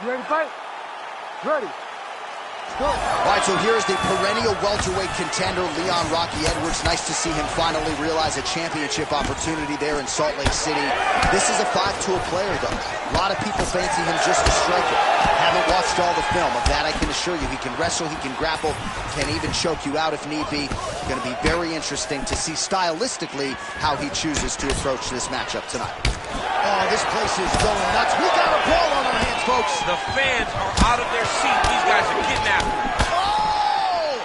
You ready to fight? Ready. Go. All right, so here's the perennial welterweight contender, Leon Rocky Edwards. Nice to see him finally realize a championship opportunity there in Salt Lake City. This is a 5-tool player, though. A lot of people fancy him just a striker. Haven't watched all the film. Of that, I can assure you. He can wrestle, he can grapple, can even choke you out if need be. Going to be very interesting to see stylistically how he chooses to approach this matchup tonight. Oh, this place is going nuts. We got a brawl on our hands, folks. The fans are out of their seat. These guys are getting after it. Oh!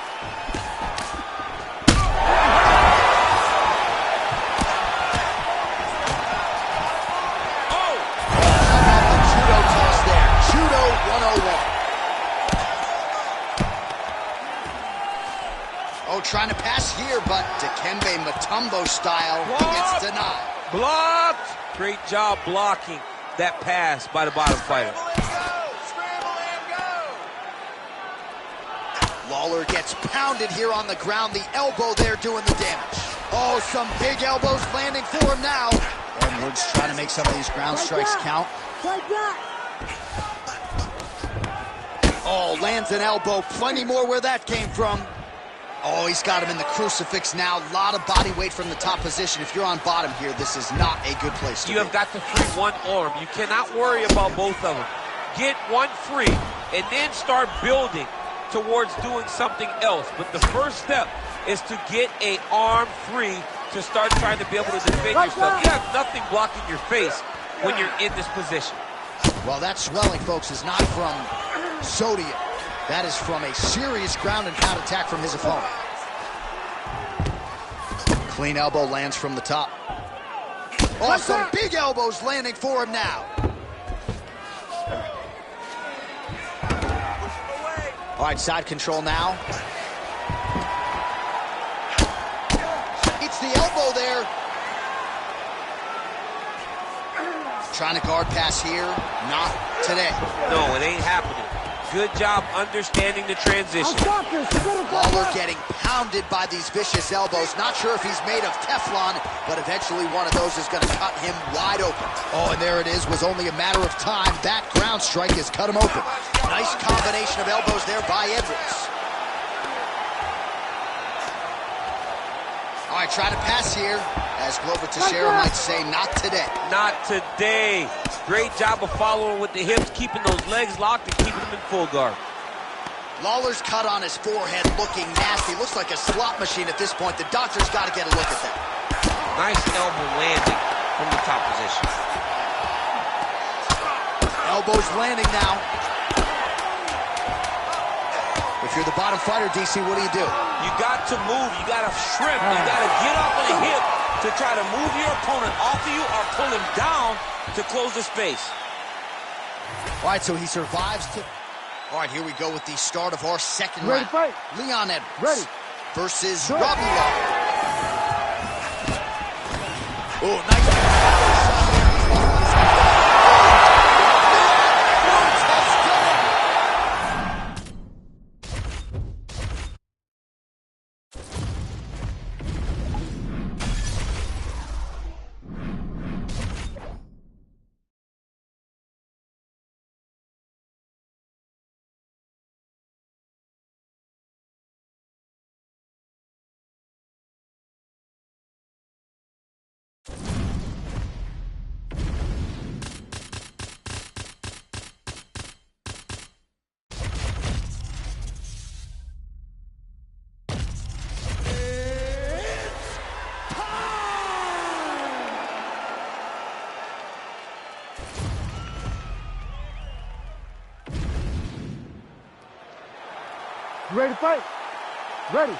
Oh! How about the judo toss there? Judo 101. Oh, trying to pass here, but Dikembe Mutombo style gets denied. Blocked! Great job blocking that pass by the bottom fighter. Lawler gets pounded here on the ground. The elbow there doing the damage. Oh, some big elbows landing for him now. Edwards trying to make some of these ground strikes count. Like that. Oh, lands an elbow. Plenty more where that came from. Oh, he's got him in the crucifix now. A lot of body weight from the top position. If you're on bottom here, this is not a good place to be. You have got to free one arm. You cannot worry about both of them. Get one free and then start building towards doing something else. But the first step is to get an arm free to start trying to be able to defend yourself. You have nothing blocking your face when you're in this position. Well, that swelling, folks, is not from sodium. That is from a serious ground and pound attack from his opponent. Clean elbow lands from the top. Oh, some big elbows landing for him now. All right, side control now. It's the elbow there. Trying to guard pass here. Not today. No, it ain't happening. Good job understanding the transition. Lawler getting pounded by these vicious elbows. Not sure if he's made of Teflon, but eventually one of those is going to cut him wide open. Oh, and there it is. Was only a matter of time. That ground strike has cut him open. Nice combination of elbows there by Edwards. All right, trying to pass here. As Glover Teixeira might say, not today. Not today. Great job of following with the hips, keeping those legs locked and keeping them in full guard. Lawler's cut on his forehead looking nasty. Looks like a slot machine at this point. The doctor's got to get a look at that. Nice elbow landing from the top position. Elbows landing now. If you're the bottom fighter, DC, what do? You got to move. You got to shrimp. You got to get off on the hip to try to move your opponent off of you or pull him down to close the space. All right, so he survives to... All right, here we go with the start of our second Ready round. to fight? Leon Edwards Ready. versus Go. Robbie Lawler. Oh, nice. You ready to fight? Ready.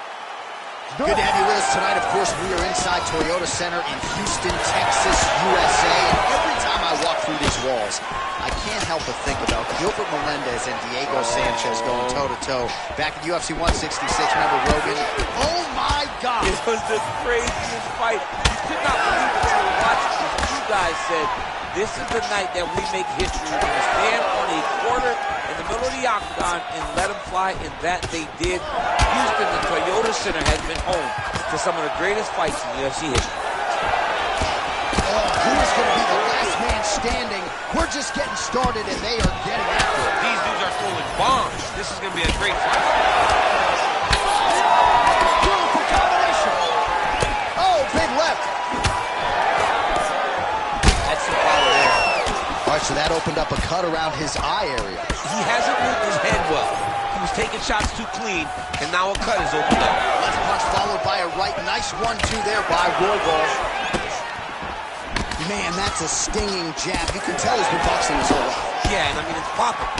Good to have you with us tonight. Of course, we are inside Toyota Center in Houston, Texas, USA. And every time I walk through these walls, I can't help but think about Gilbert Melendez and Diego Sanchez going toe-to-toe back at UFC 166. Remember Rogan? Oh, my God. It was the craziest fight. You could not believe what you were watching. These two guys said, this is the night that we make history. We're going to stand on a quarter in the middle of the octagon and let them fly, and that they did. Houston, the Toyota Center, has been home to some of the greatest fights in UFC history. Oh, who is going to be the last man standing We're just getting started, and they are getting after it. These dudes are throwing bombs. This is going to be a great fight. Beautiful combination. Oh, big left. That's the power there. All right, so that opened up a cut around his eye area. He hasn't moved his head well. He was taking shots too clean, and now a cut is opened up. Left punch followed by a right. Nice 1-2 there by Royval. Man, that's a stinging jab. You can tell he's been boxing his whole life. Yeah, and I mean, it's popping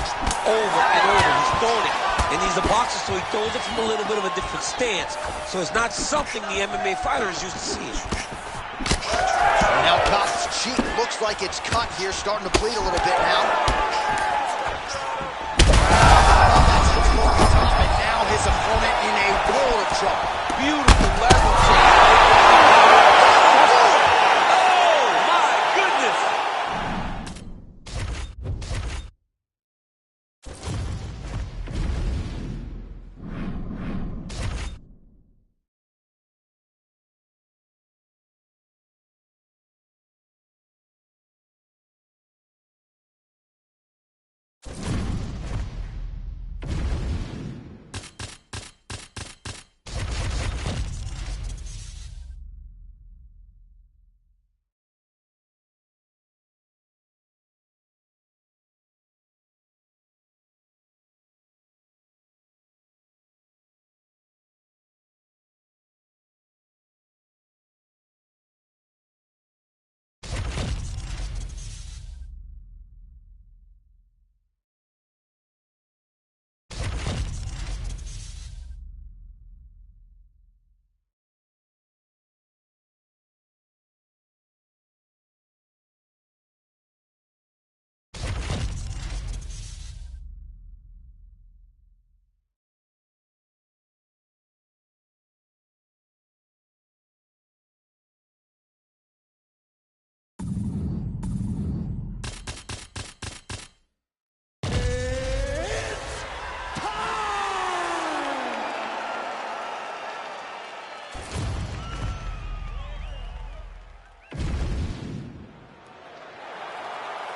over and over. He's throwing it. And he's a boxer, so he throws it from a little bit of a different stance. So it's not something the MMA fighter is used to seeing. Now Cobb's cheek looks like it's cut here, starting to bleed a little bit now. That's the floor top, and now his opponent in a world of trouble. Beautiful level change.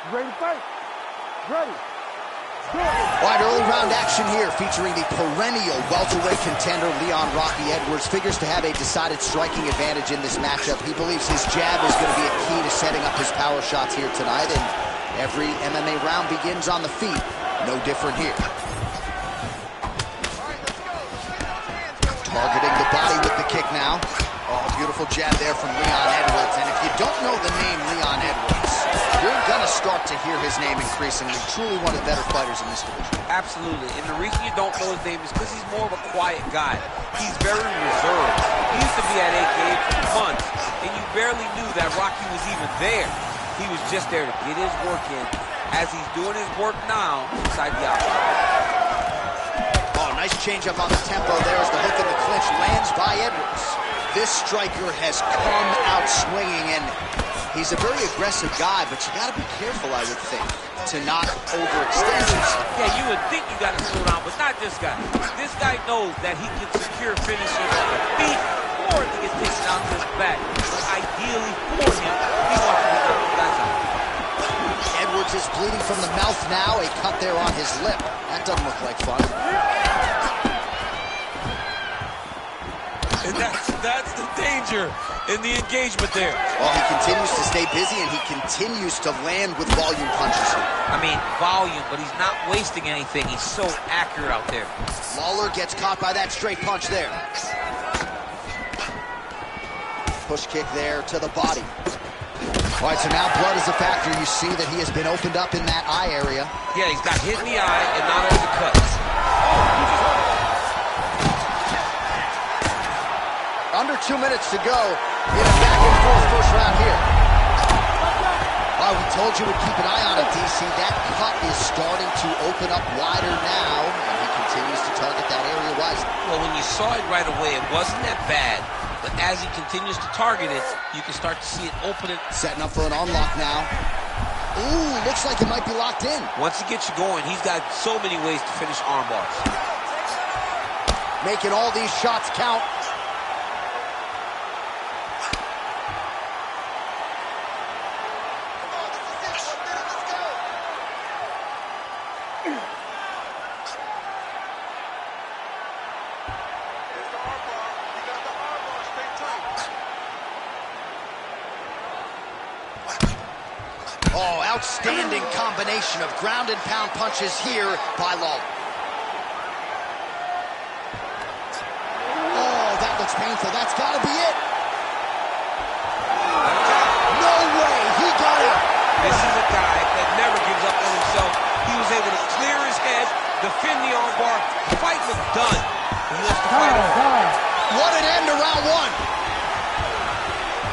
Ready to fight? Ready. Go. All right, early round action here featuring the perennial welterweight contender Leon Rocky Edwards. Figures to have a decided striking advantage in this matchup. He believes his jab is going to be a key to setting up his power shots here tonight, and every MMA round begins on the feet. No different here. Targeting the body with the kick now. Oh, beautiful jab there from Leon Edwards. And if you don't know the name Leon Edwards, you're going to start to hear his name increasingly. Truly one of the better fighters in this division. Absolutely. And the reason you don't know his name is because he's more of a quiet guy. He's very reserved. He used to be at AK for months, and you barely knew that Rocky was even there. He was just there to get his work in. As he's doing his work now inside the outside. Oh, nice change up on the tempo there as the hook in the clinch lands by Edwards. This striker has come out swinging, and he's a very aggressive guy, but you got to be careful, I would think, to not overextend yourself. Yeah, you would think you got to slow down, but not this guy. This guy knows that he can secure finishes on the feet or he gets taken down to his back. But ideally for him, he wants to get those guys out. Edwards is bleeding from the mouth now, a cut there on his lip. That doesn't look like fun. And that's the danger in the engagement there. Well, he continues to stay busy, and he continues to land with volume punches here. I mean, volume, but he's not wasting anything. He's so accurate out there. Lawler gets caught by that straight punch there. Push kick there to the body. All right, so now blood is a factor. You see that he has been opened up in that eye area. Yeah, he's got hit in the eye and not only the cuts. Under 2 minutes to go in a back-and-forth first round here. Oh, we told you we'd keep an eye on it, DC. That cut is starting to open up wider now, and he continues to target that area wisely. Well, when you saw it right away, it wasn't that bad. But as he continues to target it, you can start to see it open it. Setting up for an unlock now. Ooh, looks like it might be locked in. Once he gets you going, he's got so many ways to finish arm bars. Making all these shots count. outstanding combination of ground and pound punches here by Lawler. Oh, that looks painful. That's got to be it. No way. He got it. This is a guy that never gives up on himself. He was able to clear his head, defend the armbar. The fight was done. He wants to fight on. What an end to round one.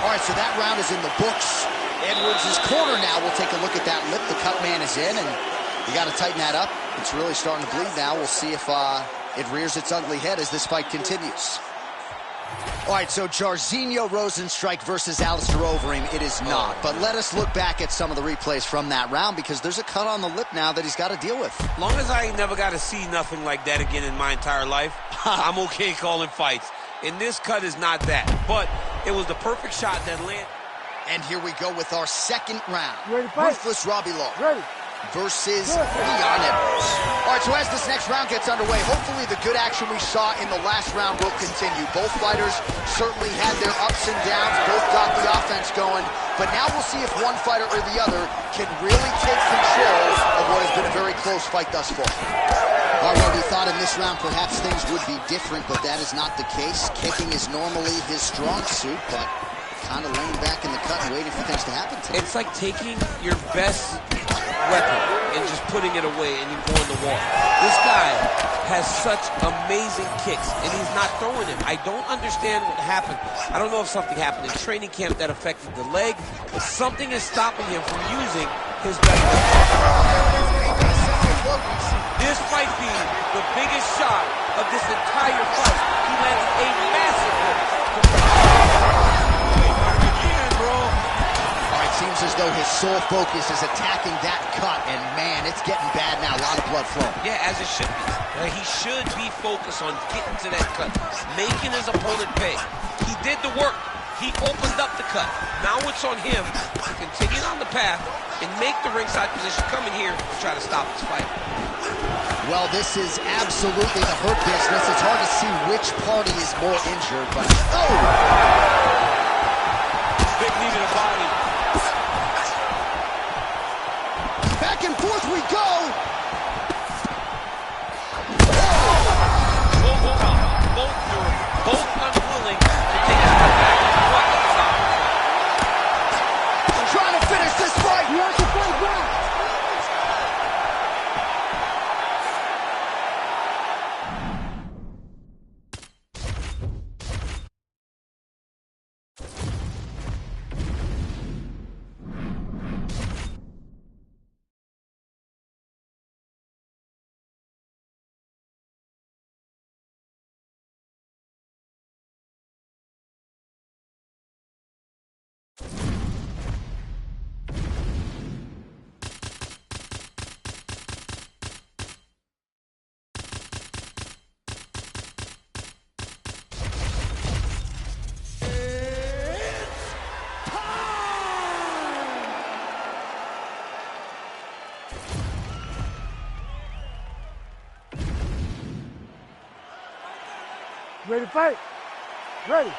All right, so that round is in the books. Edwards' corner now. We'll take a look at that lip. The cut man is in, and you got to tighten that up. It's really starting to bleed now. We'll see if it rears its ugly head as this fight continues. All right, so Jairzinho Rozenstruik versus Alistair Overeem. It is not. But let us look back at some of the replays from that round, because there's a cut on the lip now that he's got to deal with. As long as I ain't never got to see nothing like that again in my entire life, I'm okay calling fights. And this cut is not that. But it was the perfect shot that landed. And here we go with our second round. Ready to fight? Ruthless Robbie Lawler. Ready. Versus Leon Edwards. All right, so as this next round gets underway, hopefully the good action we saw in the last round will continue. Both fighters certainly had their ups and downs, both got the offense going, but now we'll see if one fighter or the other can really take control of what has been a very close fight thus far. All right, we thought in this round perhaps things would be different, but that is not the case. Kicking is normally his strong suit, but kind of laying back in the cut and waiting for things to happen tonight. It's like taking your best weapon and just putting it away and you go in the wall. This guy has such amazing kicks and he's not throwing them. I don't understand what happened. I don't know if something happened in training camp that affected the leg, but something is stopping him from using his best weapon. This might be the biggest shot of this entire fight. He landed a massive hit. Seems as though his sole focus is attacking that cut, and man, it's getting bad now. A lot of blood flowing. Yeah, as it should be. He should be focused on getting to that cut, making his opponent pay. He did the work. He opened up the cut. Now it's on him to continue on the path and make the ringside position, come in here and try to stop this fight. Well, this is absolutely the hurt business. It's hard to see which party is more injured, but Vic needed a body. Back and forth we go. Both unwilling to take a step back. I'm trying to finish this fight. You have to fight back. Ready to fight? Ready.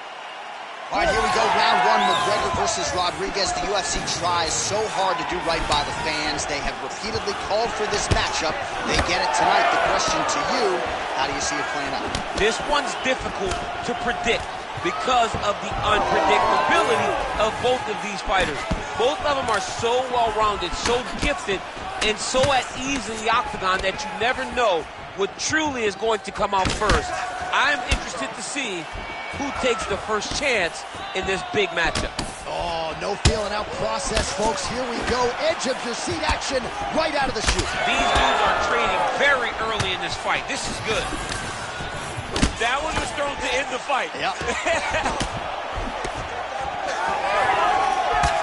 All right, here we go, round one, McGregor versus Rodriguez. The UFC tries so hard to do right by the fans. They have repeatedly called for this matchup. They get it tonight. The question to you, how do you see it playing out? This one's difficult to predict because of the unpredictability of both of these fighters. Both of them are so well-rounded, so gifted, and so at ease in the octagon that you never know what truly is going to come out first. I'm interested to see who takes the first chance in this big matchup. Oh, no feeling out process, folks. Here we go. Edge of your seat action right out of the chute. These dudes are trading very early in this fight. This is good. That one was thrown to end the fight. Yep.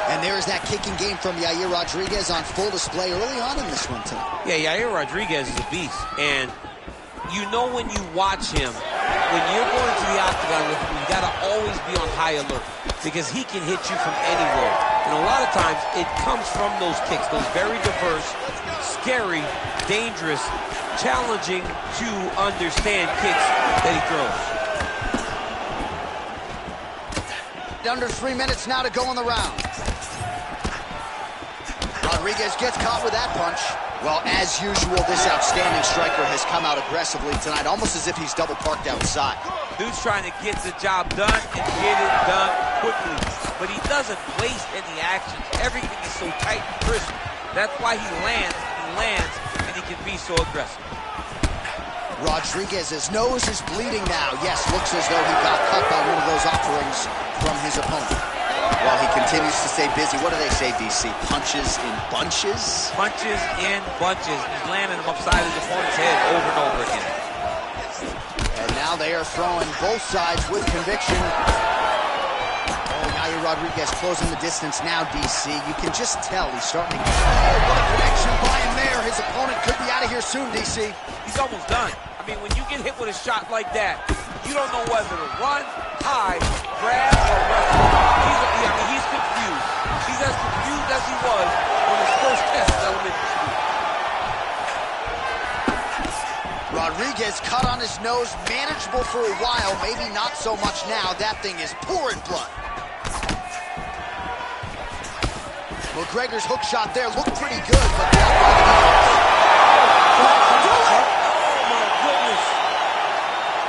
And there's that kicking game from Yair Rodriguez on full display early on in this one tonight. Yeah, Yair Rodriguez is a beast. And you know when you watch him, when you're going to the octagon with him, you got to always be on high alert because he can hit you from anywhere. And a lot of times it comes from those kicks, those very diverse, scary, dangerous, challenging to understand kicks that he throws. Under 3 minutes now to go in the round. Rodriguez gets caught with that punch. Well, as usual, this outstanding striker has come out aggressively tonight, almost as if he's double parked outside. Dude's trying to get the job done and get it done quickly. But he doesn't waste any action. Everything is so tight and crisp. That's why he lands, and he can be so aggressive. Rodriguez's nose is bleeding now. Yes, looks as though he got cut by one of those offerings from his opponent. While he continues to stay busy, what do they say, DC? Punches in bunches? Punches in bunches. He's landing them upside his opponent's head over and over again. And now they are throwing both sides with conviction. Oh, Yair Rodriguez closing the distance now, DC. You can just tell he's starting to... Oh, what a connection by him there. His opponent could be out of here soon, DC. He's almost done. I mean, when you get hit with a shot like that, you don't know whether to run, hide, grab, or wrestle. He's confused. He's as confused as he was when his first test of elementary school. Rodriguez cut on his nose, manageable for a while, maybe not so much now. That thing is pouring blood. McGregor's hook shot there looked pretty good, but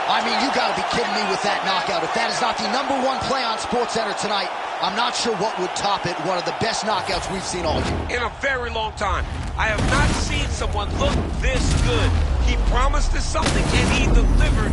I mean, you gotta be kidding me with that knockout. If that is not the #1 play on SportsCenter tonight, I'm not sure what would top it. One of the best knockouts we've seen all year. In a very long time. I have not seen someone look this good. He promised us something and he delivered.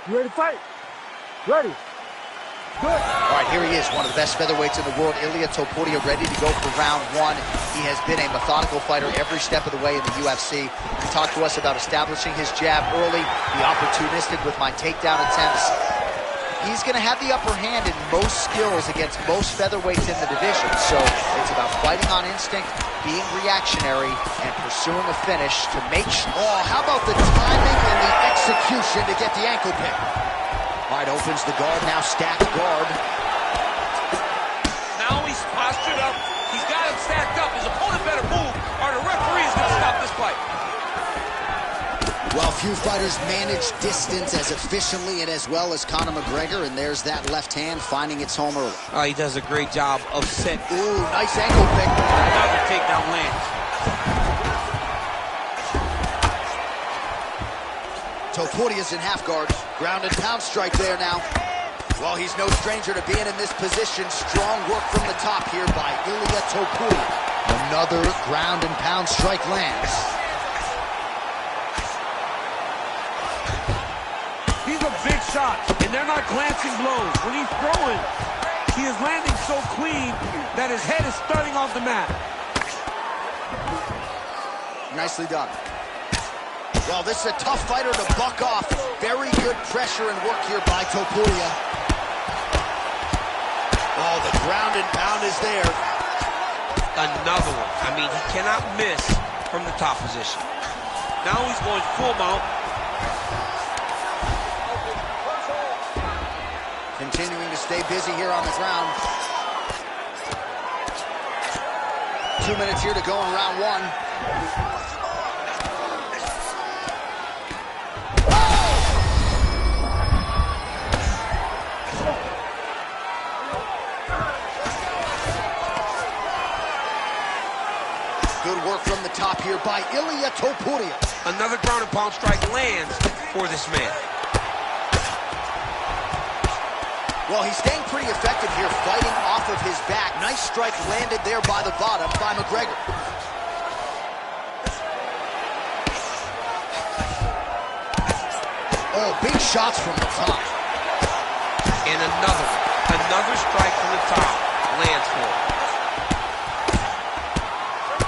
You ready to fight? Ready. Good. All right, here he is, one of the best featherweights in the world, Ilia Topuria, ready to go for round one. He has been a methodical fighter every step of the way in the UFC. He talked to us about establishing his jab early, be opportunistic with my takedown attempts. He's going to have the upper hand in most skills against most featherweights in the division, so it's about fighting on instinct, being reactionary, and pursuing a finish to make Oh, how about the timing and the execution to get the ankle pick? All right, opens the guard, now stacked guard. Now he's postured up. He's got him stacked up. His opponent better move, or the referee is going to stop this fight. Well, Few fighters manage distance as efficiently and as well as Conor McGregor, and there's that left hand finding its home early. He does a great job of setting. Ooh, nice ankle pick. Another takedown lands. Topuria's in half guard. Ground and pound strike there now. Well, he's no stranger to being in this position. Strong work from the top here by Ilia Topuria. Another ground and pound strike lands. These are big shots, and they're not glancing blows. When he's throwing, he is landing so clean that his head is starting off the mat. Nicely done. Well, this is a tough fighter to buck off. Very good pressure and work here by Topuria. Oh, the ground and pound is there. Another one. I mean, he cannot miss from the top position. Now he's going full mount. Continuing to stay busy here on the ground. 2 minutes here to go in round one. Good work from the top here by Ilia Topuria. Another ground and pound strike lands for this man. Well, he's staying pretty effective here, fighting off of his back. Nice strike landed there by the bottom by McGregor. Oh, big shots from the top. And another strike from the top lands for him.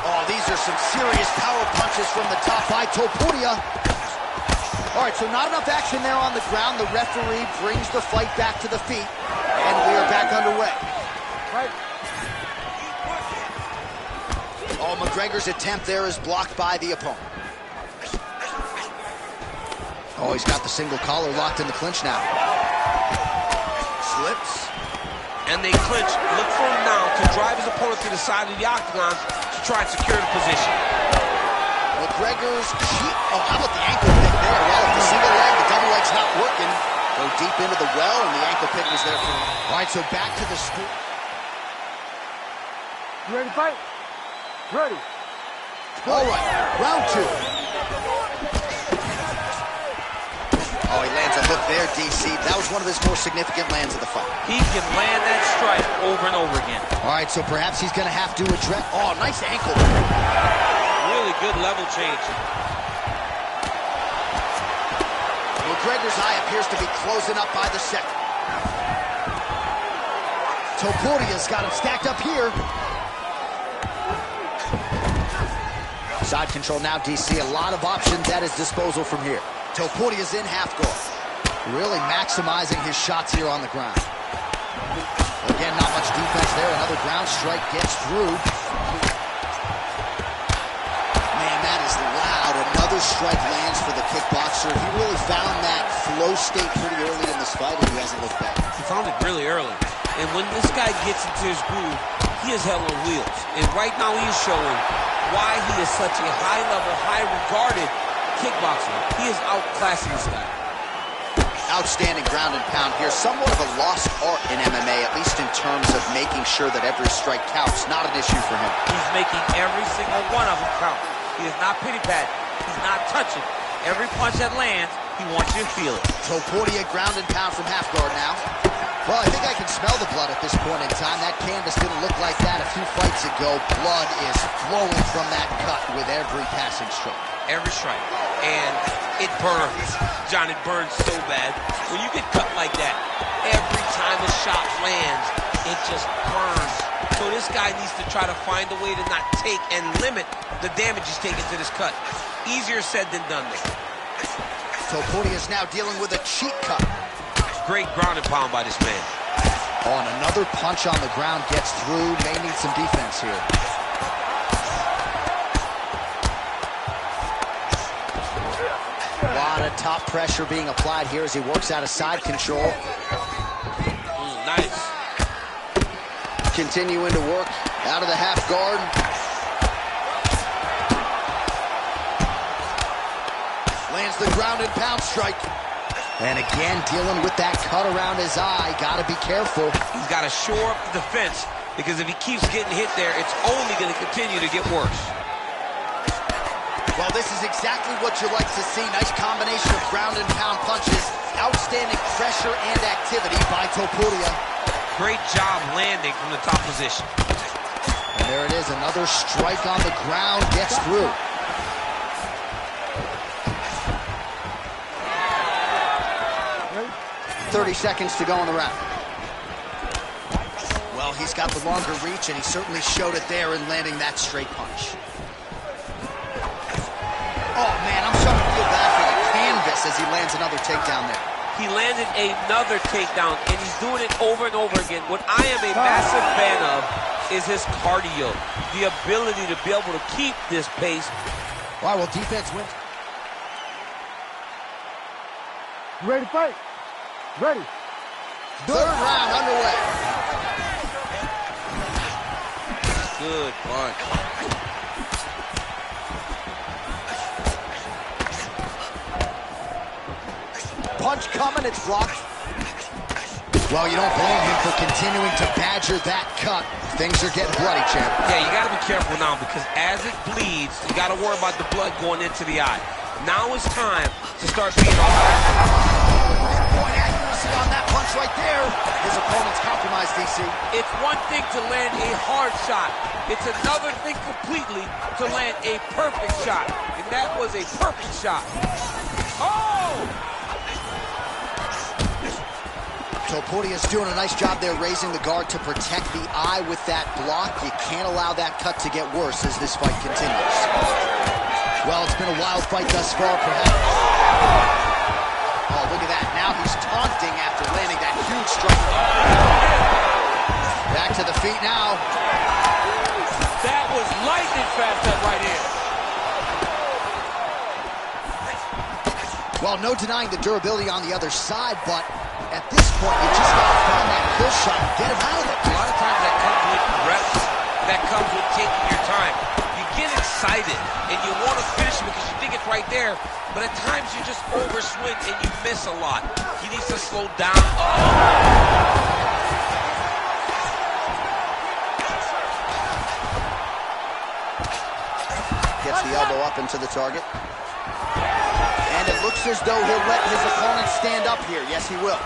Oh, these are some serious power punches from the top by Topuria. All right, so not enough action there on the ground. The referee brings the fight back to the feet, and we are back underway. Right. Oh, McGregor's attempt there is blocked by the opponent. Oh, he's got the single collar locked in the clinch now. Slips. And they clinch. Look for him now to drive his opponent to the side of the octagon to try and secure the position. McGregor's cheek. Oh, how about the ankle pick there? Well, if the single leg, the double leg's not working, go deep into the well, and the ankle pick was there for him. All right, so back to the sport. You ready to fight? Ready. All right, round two. Oh, he lands a hook there, DC. That was one of his more significant lands of the fight. He can land that strike over and over again. All right, so perhaps he's going to have to address... Oh, nice ankle. Really good level change. McGregor's eye appears to be closing up by the second. Topuria's got him stacked up here. Side control now, DC. A lot of options at his disposal from here. Topuria's in half guard. Really maximizing his shots here on the ground. Again, not much defense there. Another ground strike gets through. Man, that is loud. Another strike lands for the kickboxer. He really found that flow state pretty early in this fight, and he hasn't looked back. He found it really early. And when this guy gets into his groove, he is hell on wheels. And right now he is showing why he is such a high-level, high-regarded kickboxer. He is outclassing this guy. Outstanding ground and pound here. Somewhat of a lost art in MMA, at least in terms of making sure that every strike counts. Not an issue for him. He's making every single one of them count. He is not pity-patting. He's not touching. Every punch that lands, he wants you to feel it. Topuria ground and pound from half guard now. Well, I think I can smell the blood at this point in time. That canvas didn't look like that a few fights ago. Blood is flowing from that cut with every passing strike. Every strike. And it burns. John, it burns so bad. When you get cut like that, every time a shot lands, it just burns. So this guy needs to try to find a way to not take and limit the damage he's taking to this cut. Easier said than done there. Topuria is now dealing with a cheek cut. Great ground and pound by this man. Oh, and another punch on the ground gets through. May need some defense here. A lot of top pressure being applied here as he works out of side control. Nice. Continuing to work out of the half guard. Lands the ground and pound strike. And again, dealing with that cut around his eye. Got to be careful. He's got to shore up the defense, because if he keeps getting hit there, it's only going to continue to get worse. Well, this is exactly what you like to see. Nice combination of ground and pound punches. Outstanding pressure and activity by Topuria. Great job landing from the top position. And there it is, another strike on the ground, gets through. Ready? 30 seconds to go in the round. Well, he's got the longer reach, and he certainly showed it there in landing that straight punch. Oh, man, I'm starting to feel bad for the canvas as he lands another takedown there. He landed another takedown, and he's doing it over and over again. What I am a massive fan of is his cardio, the ability to be able to keep this pace. All right, well, defense wins. You ready to fight? Ready. Third round underway. Good punch. Punch coming, it's blocked. Well, you don't blame him for continuing to badger that cut. Things are getting bloody, champ. Yeah, you got to be careful now, because as it bleeds, you got to worry about the blood going into the eye. Now it's time to start being Point accuracy on that punch right there. His opponent's compromised, DC. It's one thing to land a hard shot. It's another thing completely to land a perfect shot. And that was a perfect shot. Oh! Topuria's doing a nice job there raising the guard to protect the eye with that block. You can't allow that cut to get worse as this fight continues. Well, it's been a wild fight thus far, perhaps. Oh, look at that. Now he's taunting after landing that huge strike. Back to the feet now. That was lightning fast, that right hand. Well, no denying the durability on the other side, but at this point, you just got to find that kill shot and get him out of there. A lot of times that comes with reps. That comes with taking your time. You get excited, and you want to finish because you think it's right there, but at times you just overswing and you miss a lot. He needs to slow down. Gets the elbow up into the target. And it looks as though he'll let his opponent stand up here. Yes, he will.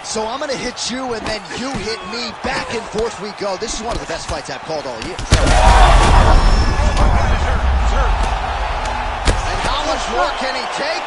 So I'm going to hit you, and then you hit me. Back and forth we go. This is one of the best fights I've called all year. And how much more can he take?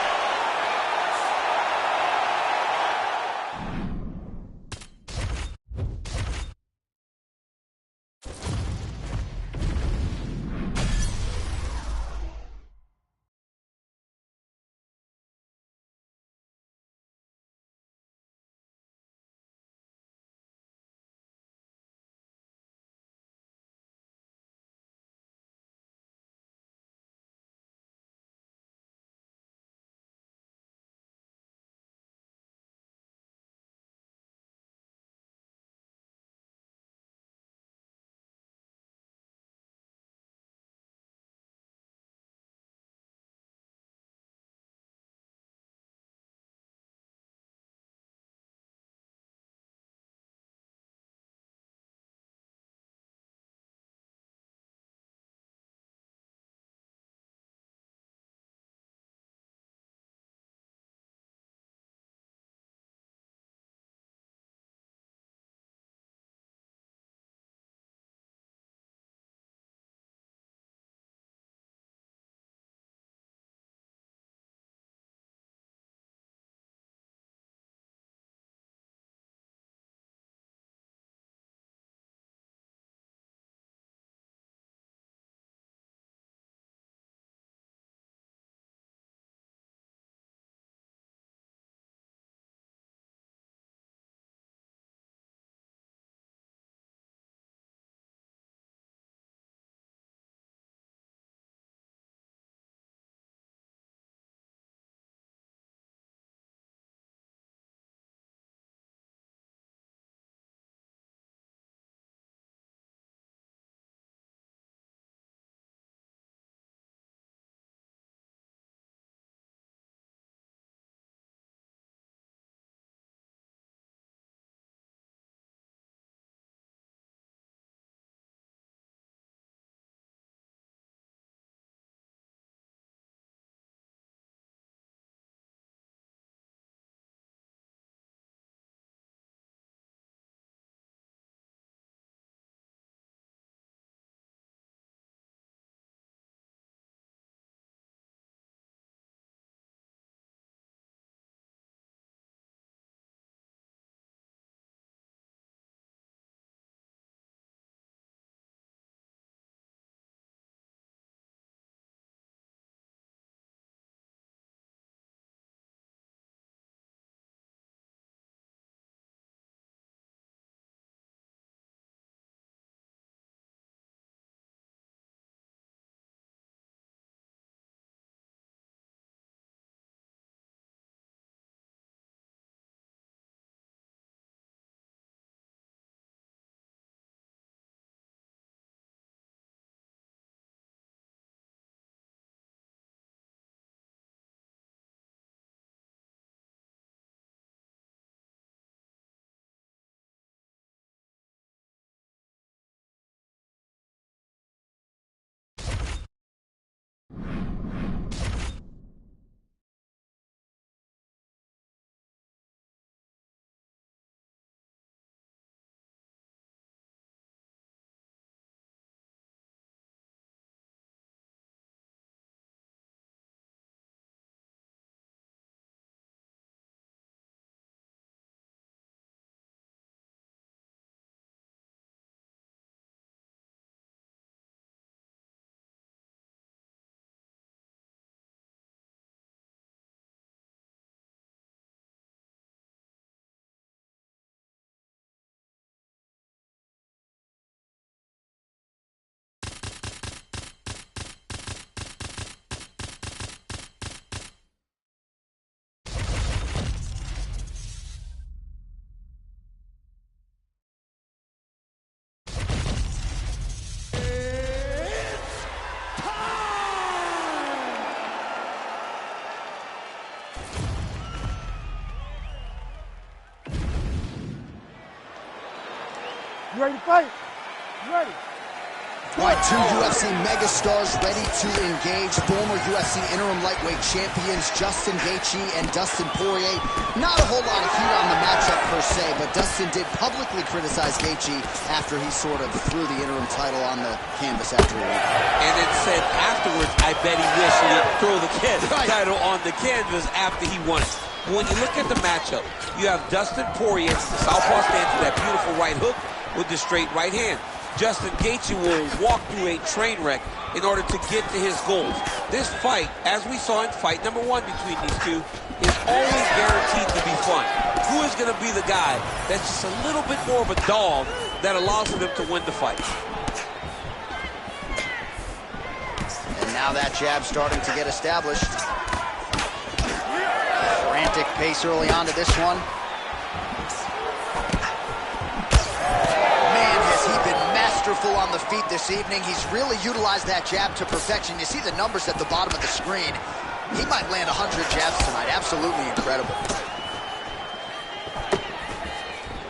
ready to fight? Ready. All right, two UFC megastars ready to engage. Former UFC interim lightweight champions Justin Gaethje and Dustin Poirier. Not a whole lot of heat on the matchup per se, but Dustin did publicly criticize Gaethje after he sort of threw the interim title on the canvas after he won. And then said afterwards, I bet he wished he didn't throw the title on the canvas after he won it. When you look at the matchup, you have Dustin Poirier, the southpaw stance with that beautiful right hook with the straight right hand. Justin Gaethje will walk through a train wreck in order to get to his goals. This fight, as we saw in fight number 1 between these two, is always guaranteed to be fun. Who is going to be the guy that's just a little bit more of a dog that allows for them to win the fight? And now that jab starting to get established. Frantic pace early on to this one. Masterful on the feet this evening. He's really utilized that jab to perfection. You see the numbers at the bottom of the screen. He might land 100 jabs tonight. Absolutely incredible.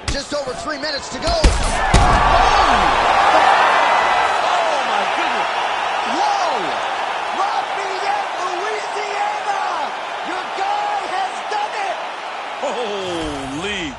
Just over 3 minutes to go. Oh, my goodness. Whoa! Lafayette, Louisiana! Your guy has done it! Holy.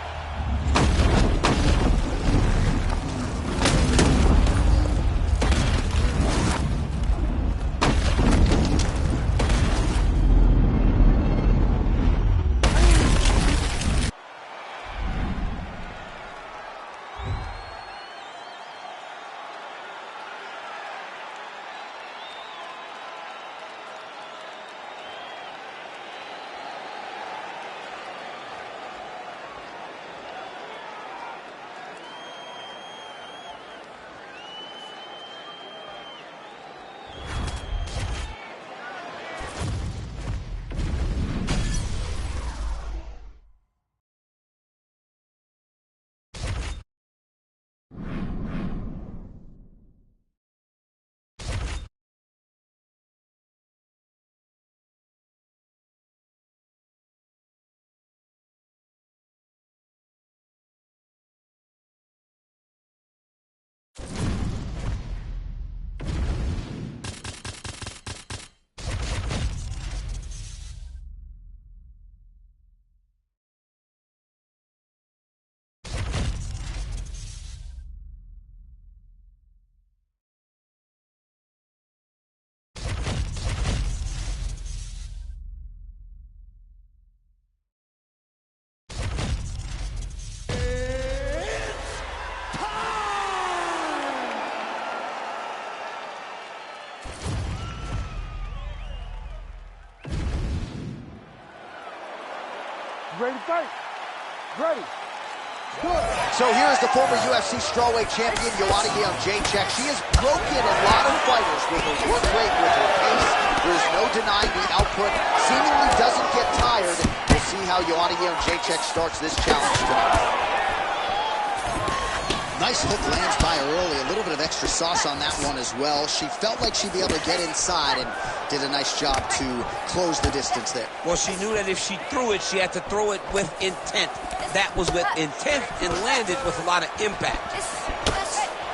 Ready to fight? Ready. Good. So here is the former UFC strawweight champion, Joanna Jędrzejczyk. She has broken a lot of fighters with her work rate, with her pace. There's no denying the output. Seemingly doesn't get tired. We'll see how Joanna Jędrzejczyk starts this challenge tonight. Nice hook lands by her early. A little bit of extra sauce on that one as well. She felt like she'd be able to get inside and did a nice job to close the distance there. Well, she knew that if she threw it, she had to throw it with intent. That was with intent and landed with a lot of impact.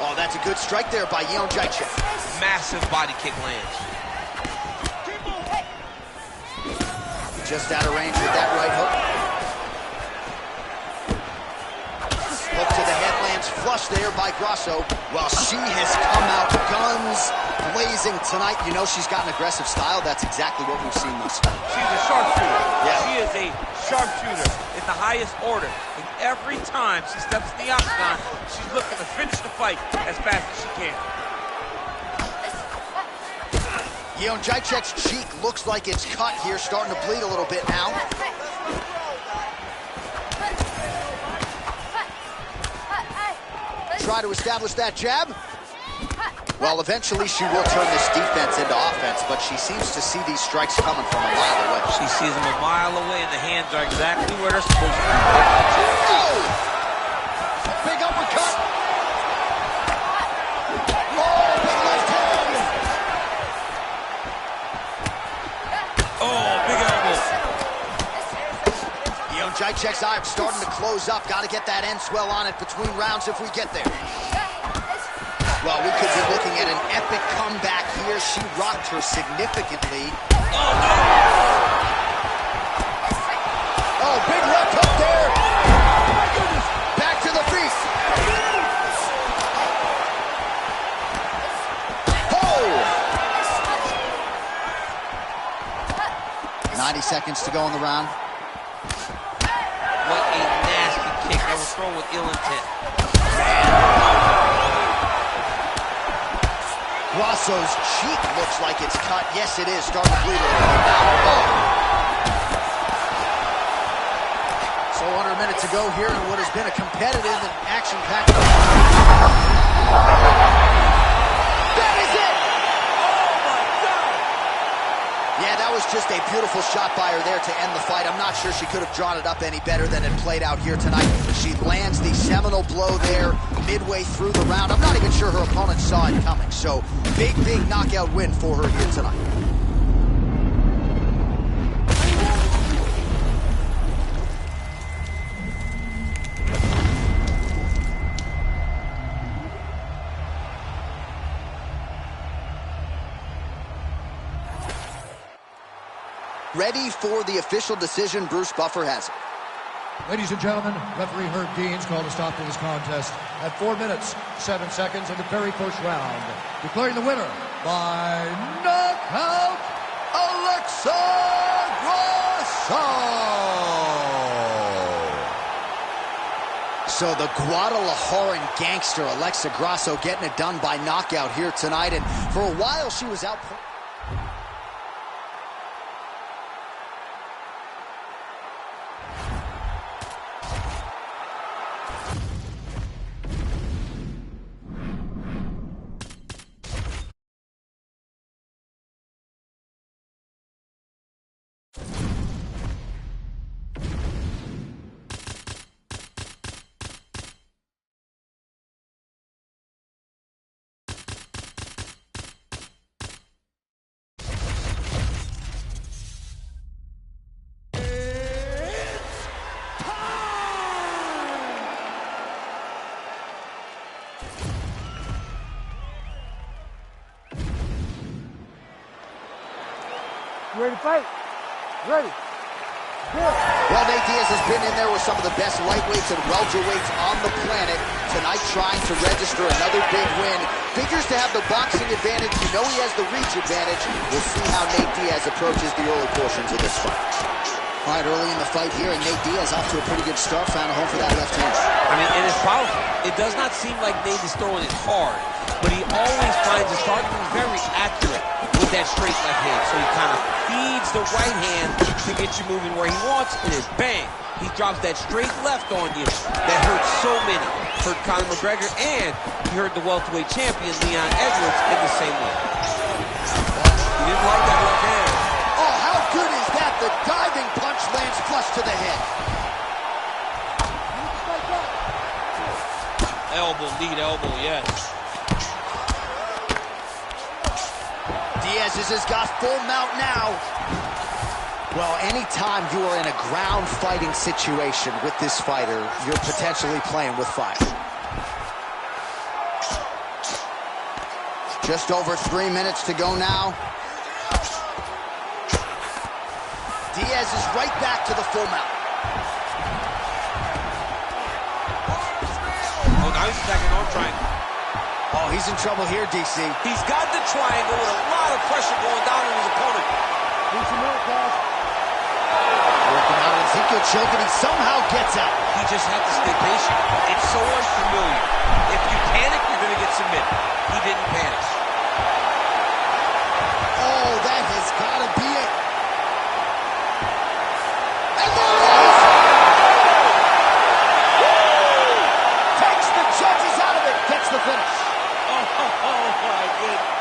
Oh, that's a good strike there by Jędrzejczyk. Massive body kick lands. Just out of range with that right hook. Hook to the head lands flush there by Grasso. Well, she has come out guns blazing tonight. You know she's got an aggressive style. That's exactly what we've seen this time. She's a sharpshooter. Yeah. She is a sharpshooter at the highest order. And every time she steps in the octagon, she's looking to finish the fight as fast as she can. Jędrzejczyk's cheek looks like it's cut here, starting to bleed a little bit now. Try to establish that jab. Well, eventually she will turn this defense into offense, but she seems to see these strikes coming from a mile away. She sees them a mile away, and the hands are exactly where they're supposed to be. Oh! Big uppercut. Oh, big left hand. Oh, big elbow. Jacek's eye starting to close up. Got to get that end swell on it between rounds if we get there. Well, we could be looking at an epic comeback here. She rocked her significantly. Oh, big left hook there. Oh, my goodness. Back to the feet. Oh! 90 seconds to go in the round. What a nasty kick. That was thrown with ill intent. Grasso's cheek looks like it's cut. Yes, it is. Starting to bleed a little bit now. Oh. So under a minute to go here in what has been a competitive and action-packed. That is it! Oh, my God! Yeah, that was just a beautiful shot by her there to end the fight. I'm not sure she could have drawn it up any better than it played out here tonight. She lands the seminal blow there midway through the round. I'm not even sure her opponent saw it coming. So big, big knockout win for her here tonight. Ready for the official decision. Bruce Buffer has it. Ladies and gentlemen, referee Herb Deans called a stop to this contest at 4 minutes, 7 seconds of the very first round, declaring the winner by knockout, Alexa Grasso. So the Guadalajaran gangster Alexa Grasso getting it done by knockout here tonight. And for a while she was out. Ready to fight? Ready. Good. Well, Nate Diaz has been in there with some of the best lightweights and welterweights on the planet. Tonight trying to register another big win. Figures to have the boxing advantage. You know he has the reach advantage. We'll see how Nate Diaz approaches the early portions of this fight. All right, early in the fight here, and Nate Diaz off to a pretty good start. Found a home for that left hand. I mean, and it's powerful. It does not seem like Nate is throwing it hard, but he always finds it starting to be very accurate with that straight left hand. So he kind of feeds the right hand to get you moving where he wants, and then bang, he drops that straight left on you that hurts so many. Hurt Conor McGregor, and he hurt the welterweight champion Leon Edwards in the same way. He didn't like that left hand. Oh, how good is that? The diving punch lands flush to the head. Elbow, lead elbow, yes. Diaz has got full mount now. Well, anytime you are in a ground fighting situation with this fighter, you're potentially playing with fire. Just over 3 minutes to go now. Diaz is right back to the full mount. Oh, now he's attacking on triangle. Oh, he's in trouble here, DC. He's got the triangle with a lot of pressure going down on his opponent. Need some milk, guys. Working out Ezekiel choke, and he somehow gets out. He just had to stay patient. It's so unfamiliar. If you panic, you're going to get submitted. He didn't panic. Oh, that has got to be it. And there it is! Takes the judges out of it, gets the finish. Oh, my goodness.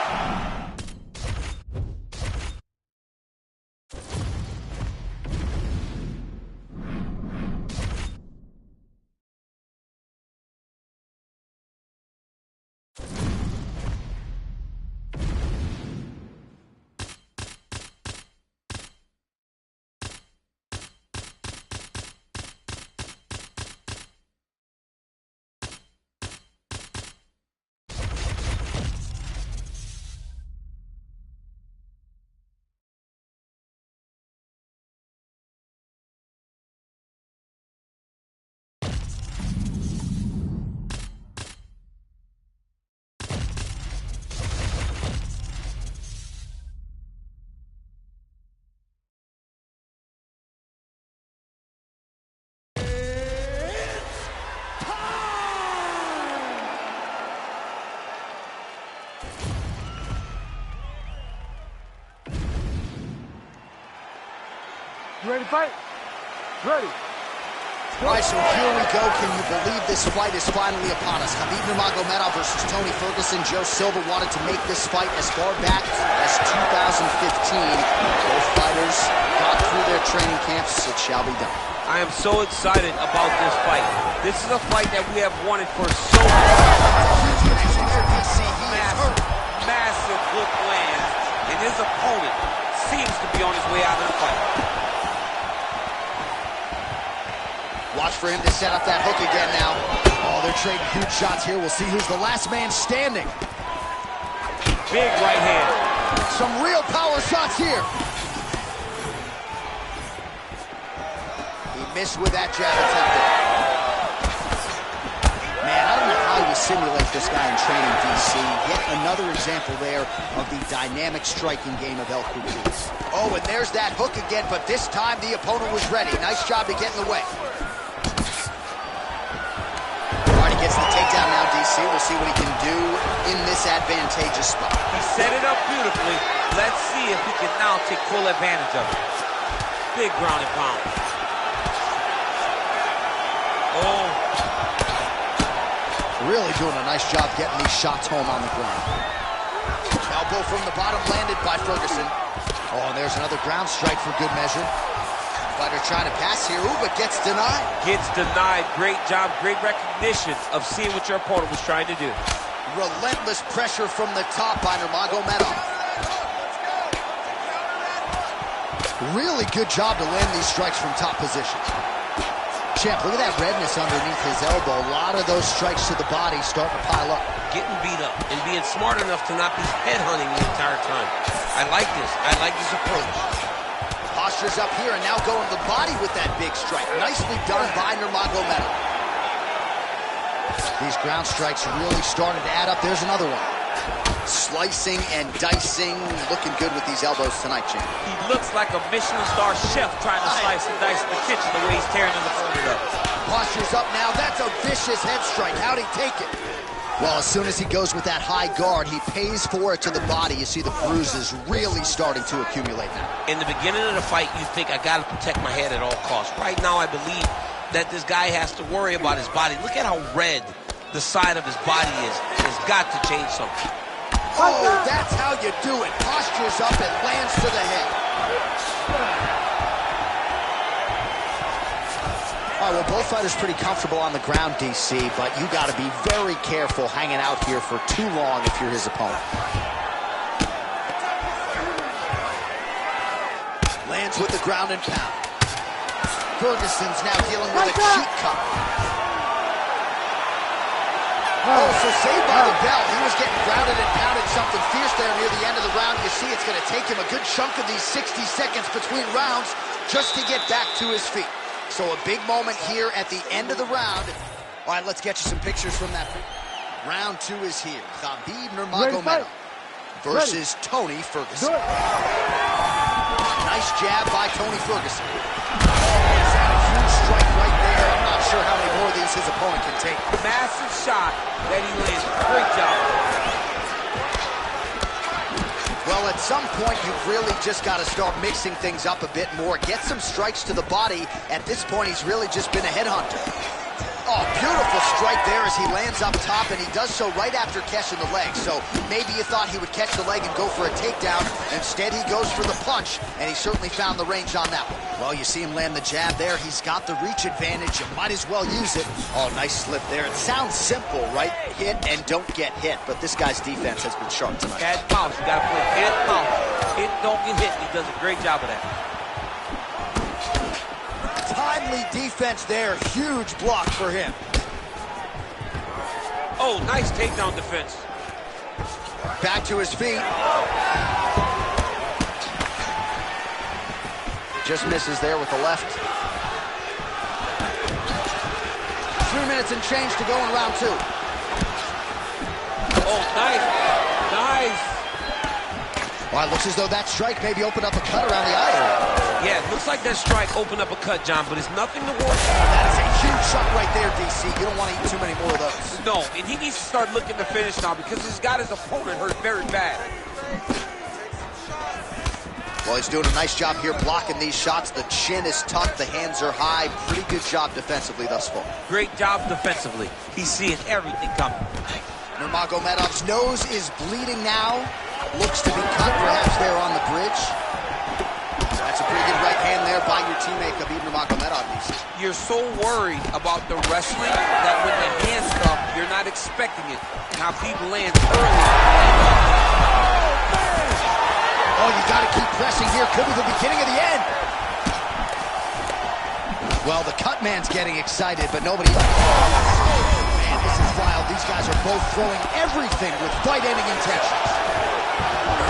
You ready to fight? Ready. All right, so here we go. Can you believe this fight is finally upon us? Khabib Nurmagomedov versus Tony Ferguson. Joe Silva wanted to make this fight as far back as 2015. Both fighters got through their training camps. It shall be done. I am so excited about this fight. This is a fight that we have wanted for so long. Massive hook lands, and his opponent seems to be on his way out of the fight. Watch for him to set up that hook again now. Oh, they're trading huge shots here. We'll see who's the last man standing. Big right hand. Some real power shots here. He missed with that jab attempt. Man, I don't know how you simulate this guy in training, DC. Yet another example there of the dynamic striking game of El Cucuy. Oh, and there's that hook again, but this time the opponent was ready. Nice job to get in the way. Gets the takedown now, DC. We'll see what he can do in this advantageous spot. He set it up beautifully. Let's see if he can now take full advantage of it. Big ground and pound. Oh. Really doing a nice job getting these shots home on the ground. Elbow from the bottom landed by Ferguson. Oh, and there's another ground strike for good measure. Fighter trying to pass here, ooh, but gets denied. Gets denied. Great job, great recognition of seeing what your opponent was trying to do. Relentless pressure from the top by Nurmagomedov. Really good job to land these strikes from top positions. Champ, look at that redness underneath his elbow. A lot of those strikes to the body starting to pile up. Getting beat up and being smart enough to not be headhunting the entire time. I like this. I like this approach. Posture's up here and now going to the body with that big strike. Nicely done by Nurmagomedov. These ground strikes really starting to add up. There's another one. Slicing and dicing. Looking good with these elbows tonight, champ. He looks like a Michelin star chef trying to slice and dice in the kitchen the way he's tearing his opponent up. Posture's up now. That's a vicious head strike. How'd he take it? Well, as soon as he goes with that high guard, he pays for it to the body. You see the bruises really starting to accumulate now. In the beginning of the fight, you think, I got to protect my head at all costs. Right now, I believe that this guy has to worry about his body. Look at how red the side of his body is. He's got to change something. Oh, that's how you do it. Posture's up and lands to the head. All right, well, both fighters pretty comfortable on the ground, DC, but you got to be very careful hanging out here for too long if you're his opponent. Lands with the ground and pound. Ferguson's now dealing with a cheek cup. Oh, so saved by the bell. He was getting grounded and pounded something fierce there near the end of the round. You see it's going to take him a good chunk of these 60 seconds between rounds just to get back to his feet. So a big moment here at the end of the round. All right, let's get you some pictures from that. Round two is here. Khabib Nurmagomedov versus Tony Ferguson. Nice jab by Tony Ferguson. Is that a huge strike right there? I'm not sure how many more of these his opponent can take. Massive shot that he landed. Great job. Well, at some point, you've really just got to start mixing things up a bit more. Get some strikes to the body. At this point, he's really just been a headhunter. Oh, beautiful strike there as he lands up top, and he does so right after catching the leg. So maybe you thought he would catch the leg and go for a takedown. Instead, he goes for the punch, and he certainly found the range on that one. Well, you see him land the jab there. He's got the reach advantage. You might as well use it. Oh, nice slip there. It sounds simple, right? Hit and don't get hit, but this guy's defense has been sharp tonight. Cat and mouse. You got to play cat and mouse. Hit, don't get hit. He does a great job of that. Timely defense there. Huge block for him. Oh, nice takedown defense. Back to his feet. Just misses there with the left. 3 minutes and change to go in round two. Oh, nice. Nice. Well, it looks as though that strike maybe opened up a cut around the eye area. Yeah, it looks like that strike opened up a cut, John, but it's nothing to worry about. That is a huge shot right there, DC. You don't want to eat too many more of those. No, and he needs to start looking to finish now because he's got his opponent hurt very bad. Well, he's doing a nice job here blocking these shots. The chin is tucked, the hands are high. Pretty good job defensively thus far. Great job defensively. He's seeing everything coming. Nurmagomedov's nose is bleeding now. Looks to be cut perhaps there on the bridge. That's a pretty good right hand there by your teammate Khabib Nurmagomedov. You're so worried about the wrestling that when the hands up, you're not expecting it. Now people land early. Oh, you got to keep pressing here. Could be the beginning of the end. Well, the cut man's getting excited, but nobody... Man, this is wild. These guys are both throwing everything with fight-ending intentions.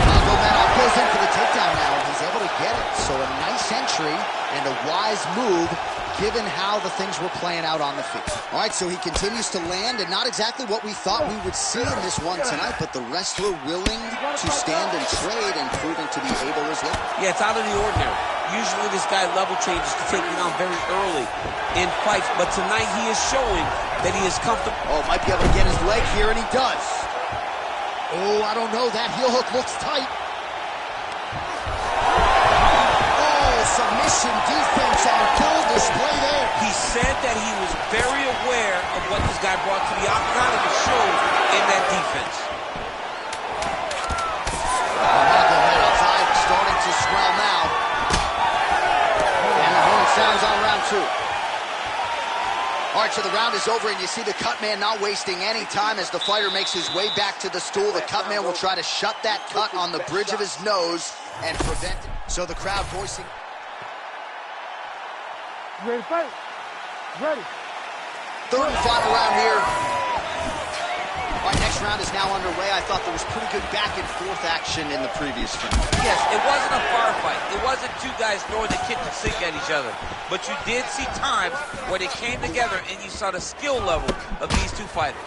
Nurmagomedov goes in for the takedown now, and he's able to get it. So a nice entry and a wise move, given how the things were playing out on the field. All right, so he continues to land, and not exactly what we thought we would see in this one tonight, but the wrestler willing to stand and trade and proving to be able as well. Yeah, it's out of the ordinary. Usually this guy level changes to take you down very early in fights, but tonight he is showing that he is comfortable. Oh, might be able to get his leg here, and he does. Oh, I don't know. That heel hook looks tight. Submission defense on full display there. He said that he was very aware of what this guy brought to the octagon, and it showed in that defense. Nurmagomedov's eye starting to swell now. And the horn sounds on round two. All right, so the round is over, and you see the cut man not wasting any time as the fighter makes his way back to the stool. The cut man will try to shut that cut on the bridge of his nose and prevent it. So the crowd voicing... You ready to fight? Ready. Third and final round here. Our next round is now underway. I thought there was pretty good back and forth action in the previous round. Yes, it wasn't a firefight. It wasn't two guys throwing the kitchen sink at each other. But you did see times where they came together and you saw the skill level of these two fighters.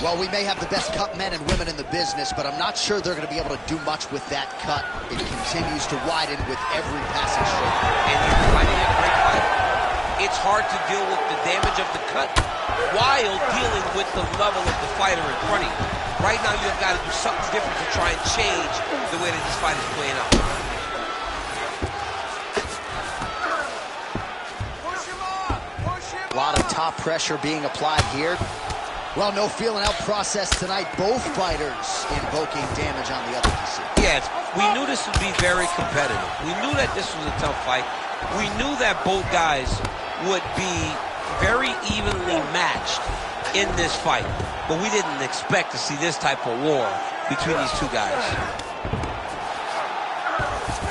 Well, we may have the best cut men and women in the business, but I'm not sure they're going to be able to do much with that cut. It continues to widen with every passing stroke. And you're fighting a great fighter. It's hard to deal with the damage of the cut while dealing with the level of the fighter in front of you. Right now, you've got to do something different to try and change the way that this fight is playing out. A lot of top pressure being applied here. Well, no feeling out process tonight. Both fighters invoking damage on the other. Yes, we knew this would be very competitive. We knew that this was a tough fight. We knew that both guys would be very evenly matched in this fight. But we didn't expect to see this type of war between these two guys.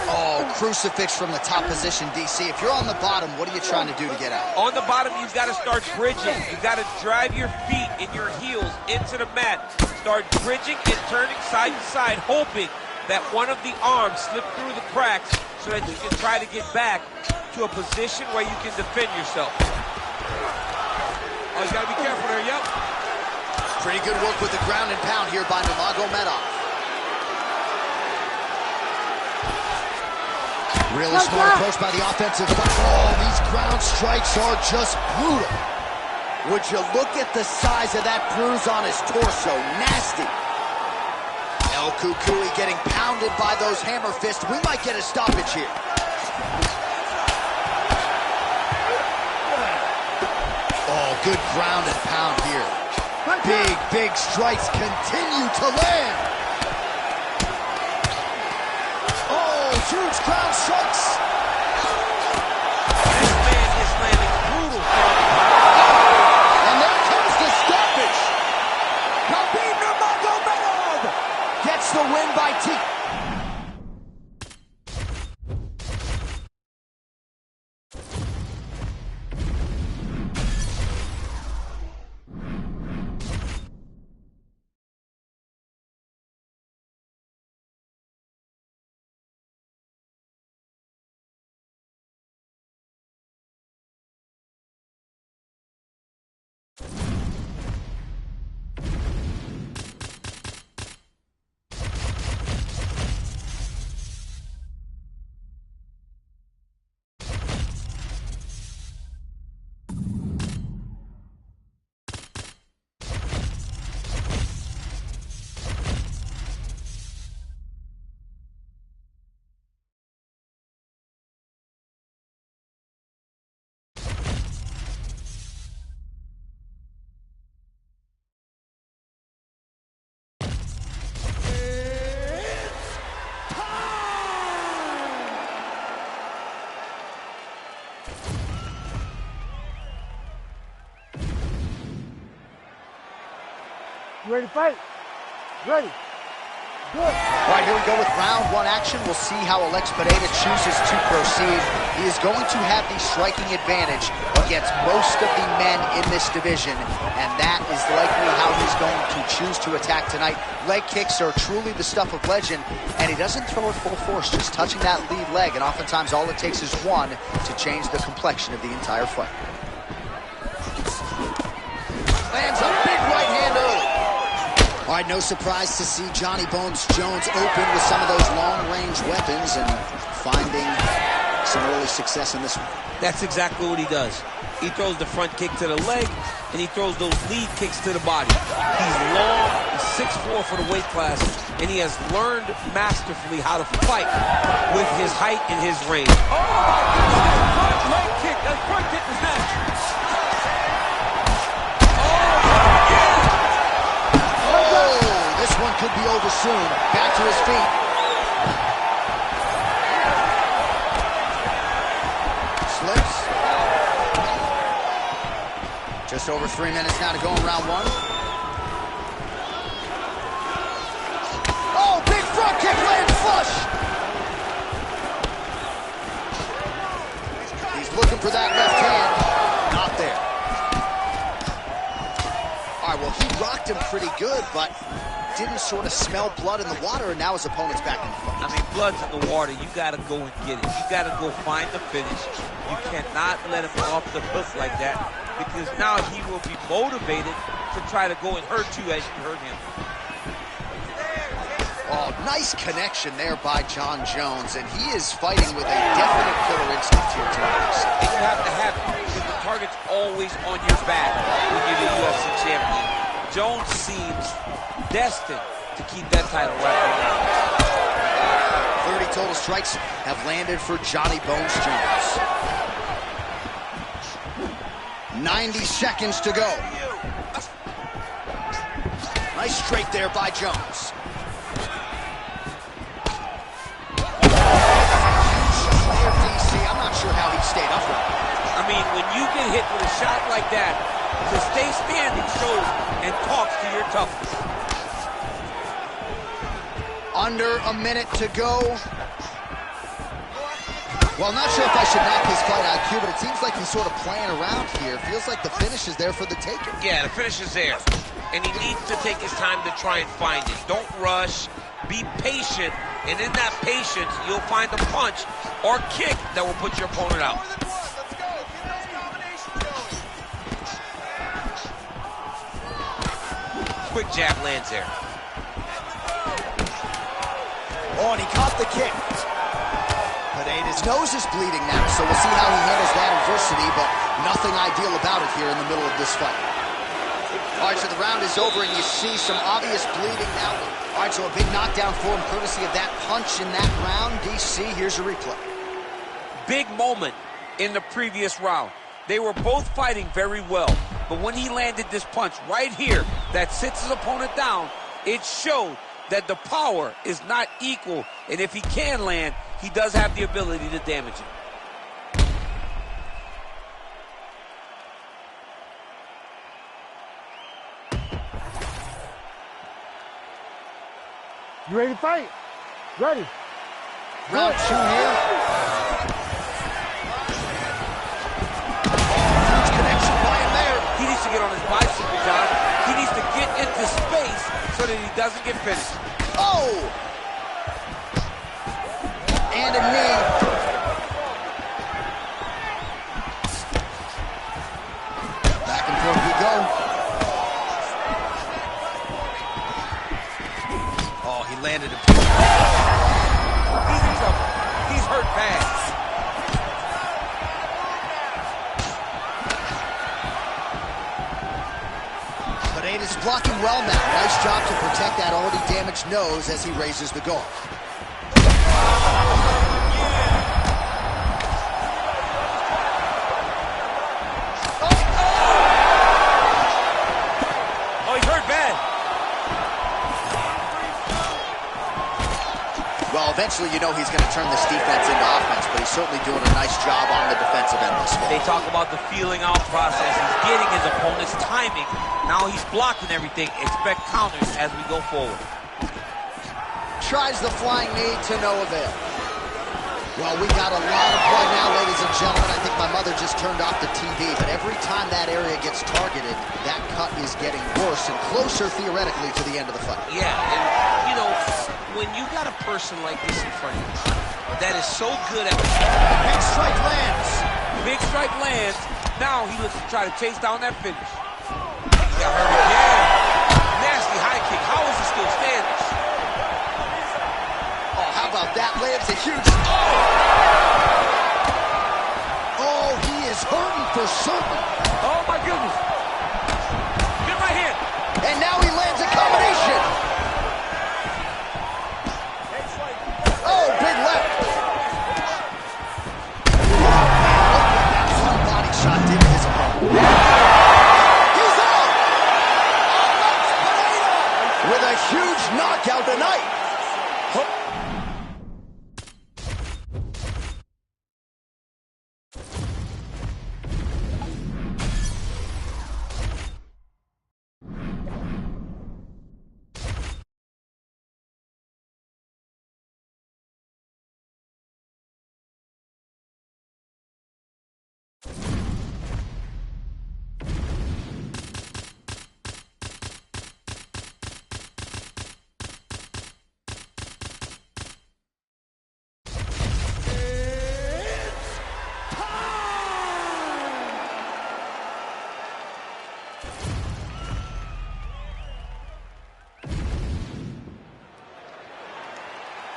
Oh, crucifix from the top position, DC. If you're on the bottom, what are you trying to do to get out? On the bottom, you've got to start bridging. You've got to drive your feet and your heels into the mat. Start bridging and turning side to side, hoping that one of the arms slip through the cracks so that you can try to get back to a position where you can defend yourself. Oh, you got to be careful there, yep. Pretty good work with the ground and pound here by Nurmagomedov. Really smart approach by the offensive. Oh, these ground strikes are just brutal. Would you look at the size of that bruise on his torso? Nasty. El Cucuy getting pounded by those hammer fists. We might get a stoppage here. Oh, good ground and pound here. Big strikes continue to land. Huge ground strikes. This man is landing brutal. And there comes the stoppage. Khabib Nurmagomedov gets the win by TKO. You ready to fight? Ready. Good. All right, here we go with round one action. We'll see how Alex Pereira chooses to proceed. He is going to have the striking advantage against most of the men in this division, and that is likely how he's going to choose to attack tonight. Leg kicks are truly the stuff of legend, and he doesn't throw it full force, just touching that lead leg, and oftentimes all it takes is one to change the complexion of the entire fight. Lands a big right hand early. All right, no surprise to see Johnny Bones Jones open with some of those long-range weapons and finding some early success in this one. That's exactly what he does. He throws the front kick to the leg, and he throws those lead kicks to the body. He's long, he's 6'4" for the weight class, and he has learned masterfully how to fight with his height and his range. Oh, front leg kick. That front kick was nasty. This one could be over soon. Back to his feet. Slips. Just over 3 minutes now to go in round one. Oh, big front kick lands flush. He's looking for that left hand. Not there. All right, well, he rocked him pretty good, but didn't sort of smell blood in the water, and now his opponent's back in the fight. I mean, blood's in the water. You got to go and get it. You got to go find the finish. You cannot let him off the hook like that, because now he will be motivated to try to go and hurt you as you hurt him. Oh, nice connection there by Jon Jones, and he is fighting with a definite killer instinct here tonight. And you have to have it, because the target's always on your back when you're the UFC champion. Jones seems destined to keep that title right now. 30 total strikes have landed for Johnny Bones Jones. 90 seconds to go. Nice straight there by Jones. I'm not sure how he stayed upright. I mean, when you get hit with a shot like that, to stay standing shows and talks to your toughness. Under a minute to go. Well, I'm not sure if I should knock his fight IQ, but it seems like he's sort of playing around here. Feels like the finish is there for the taking. Yeah, the finish is there. And he needs to take his time to try and find it. Don't rush. Be patient. And in that patience, you'll find a punch or kick that will put your opponent out. Quick jab lands there. Oh, and he caught the kick. His nose is bleeding now, so we'll see how he handles that adversity, but nothing ideal about it here in the middle of this fight. All right, so the round is over, and you see some obvious bleeding now. All right, so a big knockdown for him, courtesy of that punch in that round. DC, here's a replay. Big moment in the previous round. They were both fighting very well, but when he landed this punch right here that sits his opponent down, it showed that the power is not equal, and if he can land, he does have the ability to damage him. You ready to fight? Ready. Round two here. Huge connection by him there. He needs to get on his bicycle, John. He needs to get into space so that he doesn't get finished. Oh! And a knee. Back and forth we go. Oh, he landed a... He's in trouble. He's hurt bad. Pereira's blocking well now. Nice job to protect that already damaged nose as he raises the guard. Well, eventually you know he's going to turn this defense into offense, but he's certainly doing a nice job on the defensive end this fall. They talk about the feeling out process. He's getting his opponent's timing. Now he's blocking everything. Expect counters as we go forward. Tries the flying knee to no avail. Well, we got a lot of blood now, ladies and gentlemen. I think my mother just turned off the TV, but every time that area gets targeted, that cut is getting worse and closer, theoretically, to the end of the fight. Yeah, and, you know, when you got a person like this in front of you that is so good at... Big strike lands. Big strike lands. Now he looks to try to chase down that finish. He got hurt again. Nasty high kick. How is he still standing? Oh, how about that? Lands a huge... Oh, he is hurting for certain. Oh, my goodness. Get right here. And now he lands a combination. Oh, big left. One body shot did his opponent. He's out. With a huge knockout tonight.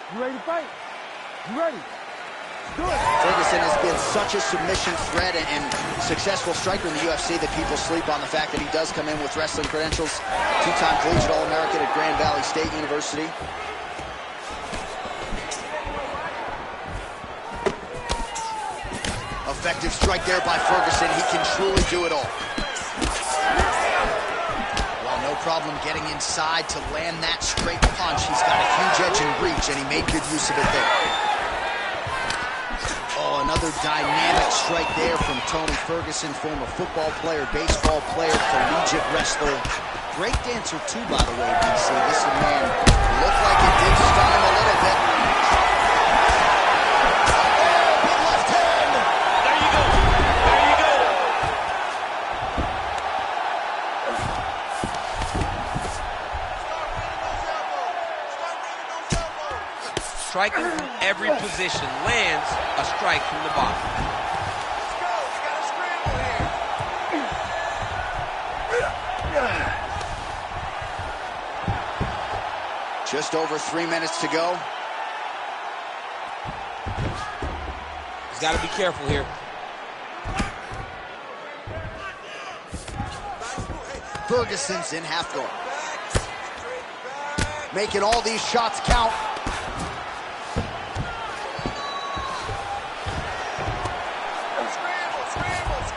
You ready to fight? You ready? Do it. Ferguson has been such a submission threat and successful striker in the UFC that people sleep on the fact that he does come in with wrestling credentials. Two-time collegiate All-American at Grand Valley State University. Effective strike there by Ferguson. He can truly do it all. Well, no problem getting inside to land that straight punch. He's got a huge edge and reach, and he made good use of it there. Oh, another dynamic strike there from Tony Ferguson, former football player, baseball player, collegiate wrestler. Great dancer, too, by the way, DC. This man looked like it did stun him a little bit. Striking from every position, lands a strike from the bottom. Just over 3 minutes to go. He's got to be careful here. Ferguson's in half guard. Making all these shots count.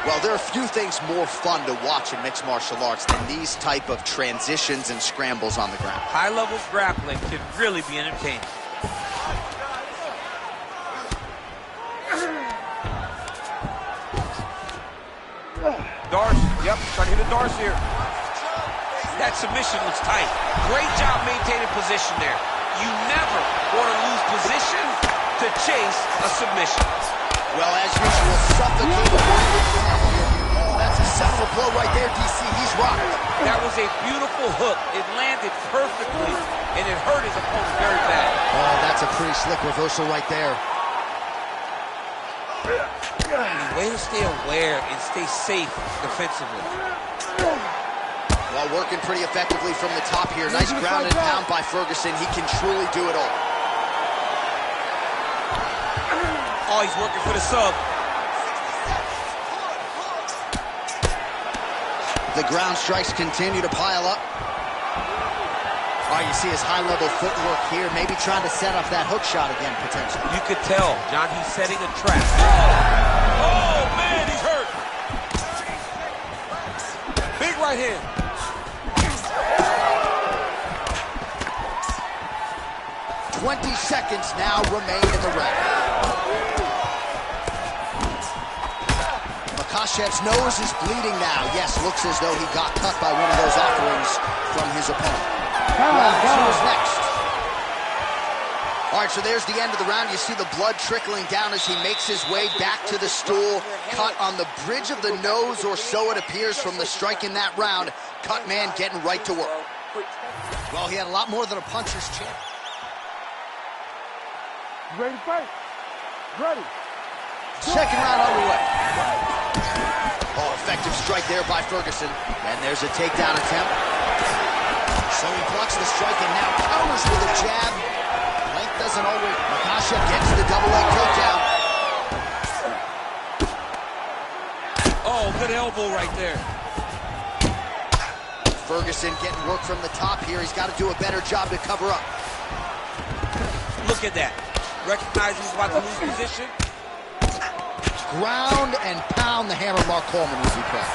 Well, there are few things more fun to watch in mixed martial arts than these type of transitions and scrambles on the ground. High-level grappling can really be entertaining. Darce, yep, trying to hit a Darce here. That submission looks tight. Great job maintaining position there. You never want to lose position to chase a submission. Well, as usual, suffocating. Oh, that's a central blow right there, DC. He's rocked. That was a beautiful hook. It landed perfectly, and it hurt his opponent very bad. Oh, that's a pretty slick reversal right there. Way to stay aware and stay safe defensively. Well, working pretty effectively from the top here. Nice ground and pound by Ferguson. He can truly do it all. Oh, he's working for the sub. The ground strikes continue to pile up. Oh, you see his high-level footwork here, maybe trying to set up that hook shot again, potentially. You could tell, John, he's setting a trap. Oh, man, he's hurt. Big right hand. 20 seconds now remain in the round. Makhachev's nose is bleeding now. Yes, looks as though he got cut by one of those offerings from his opponent. Round 2 is next. All right, so there's the end of the round. You see the blood trickling down as he makes his way back to the stool. Cut on the bridge of the nose, or so it appears from the strike in that round. Cut man getting right to work. Well, he had a lot more than a puncher's chance. You ready to fight? Ready. Second round underway. Oh, effective strike there by Ferguson. And there's a takedown attempt. So he blocks the strike and now counters with a jab. Length doesn't always. Makhachev gets the double leg takedown. Oh, good elbow right there. Ferguson getting work from the top here. He's got to do a better job to cover up. Look at that. Recognizing he's about to lose position. Ground and pound. The hammer Mark Coleman would be proud.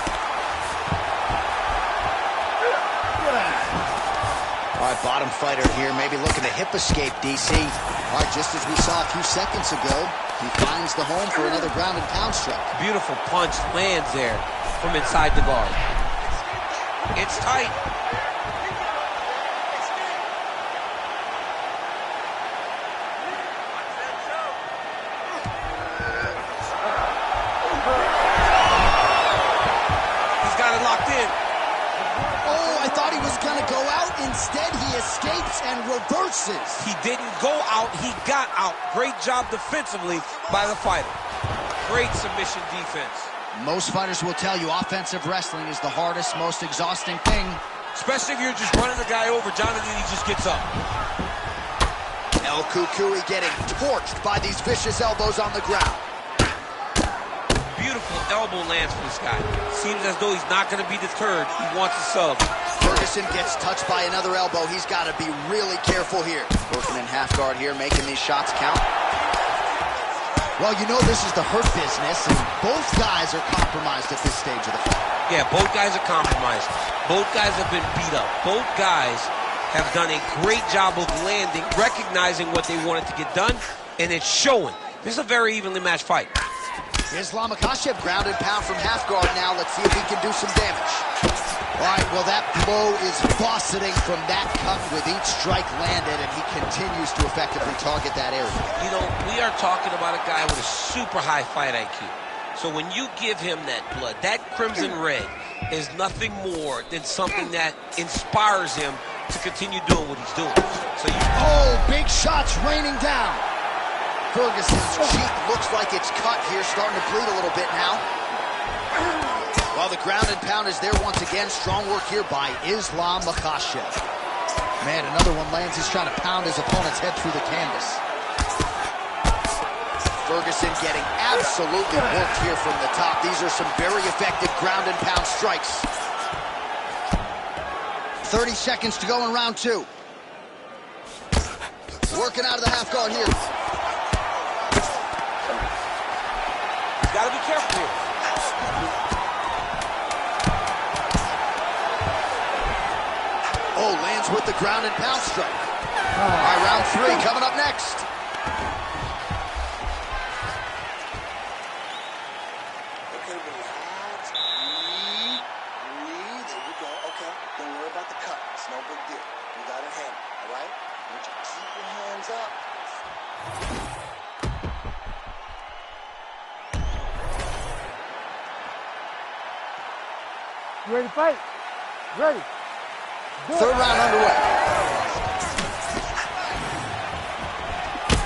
All right, bottom fighter here, maybe looking to hip escape, DC. All right, just as we saw a few seconds ago, he finds the home for another ground and pound strike. Beautiful punch lands there from inside the guard. It's tight. He's got it locked in. Oh, I thought he was going to go out. Instead, he escapes and reverses. He didn't go out, he got out. Great job defensively by the fighter. Great submission defense. Most fighters will tell you offensive wrestling is the hardest, most exhausting thing. Especially if you're just running the guy over. Jonathan, he just gets up. El Cucuy getting torched by these vicious elbows on the ground. Beautiful elbow lands for this guy. Seems as though he's not going to be deterred. He wants a sub. Ferguson gets touched by another elbow. He's got to be really careful here. Working in half guard here, making these shots count. Well, you know this is the hurt business, and both guys are compromised at this stage of the fight. Yeah, both guys are compromised. Both guys have been beat up. Both guys have done a great job of landing, recognizing what they wanted to get done, and it's showing. This is a very evenly matched fight. Islam Makhachev ground and pound from half guard now. Let's see if he can do some damage. All right, well, that blow is fauceting from that cut with each strike landed, and he continues to effectively target that area. You know, we are talking about a guy with a super high fight IQ. So when you give him that blood, that crimson red is nothing more than something that inspires him to continue doing what he's doing. So oh, big shots raining down. Ferguson's cheek looks like it's cut here, starting to bleed a little bit now. Well, the ground and pound is there once again. Strong work here by Islam Makhachev. Man, another one lands. He's trying to pound his opponent's head through the canvas. Ferguson getting absolutely worked here from the top. These are some very effective ground and pound strikes. 30 seconds to go in round 2. Working out of the half guard here. he's got to be careful here. Oh, lands with the ground and pound strike. All right, round 3 coming up next. Okay, relax, breathe. There you go. Okay, don't worry about the cut. It's no big deal. You got it handled, all right? I want you to keep your hands up. You ready to fight? Ready. Third round underway.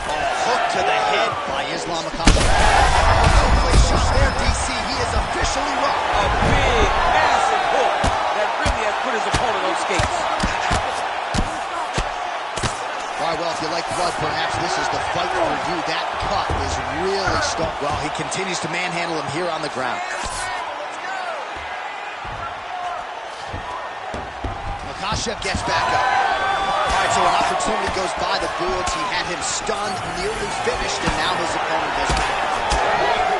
Oh, hook to the head by Islam Makhachev. No place shot there, DC. He is officially rocked. A big, massive hook that really has put his opponent on skates. All right, well, if you like blood, perhaps this is the fight for you. That cut is really stuck. Well, he continues to manhandle him here on the ground. Makhachev gets back up. All right, so an opportunity goes by the boards. He had him stunned, nearly finished, and now his opponent has got him.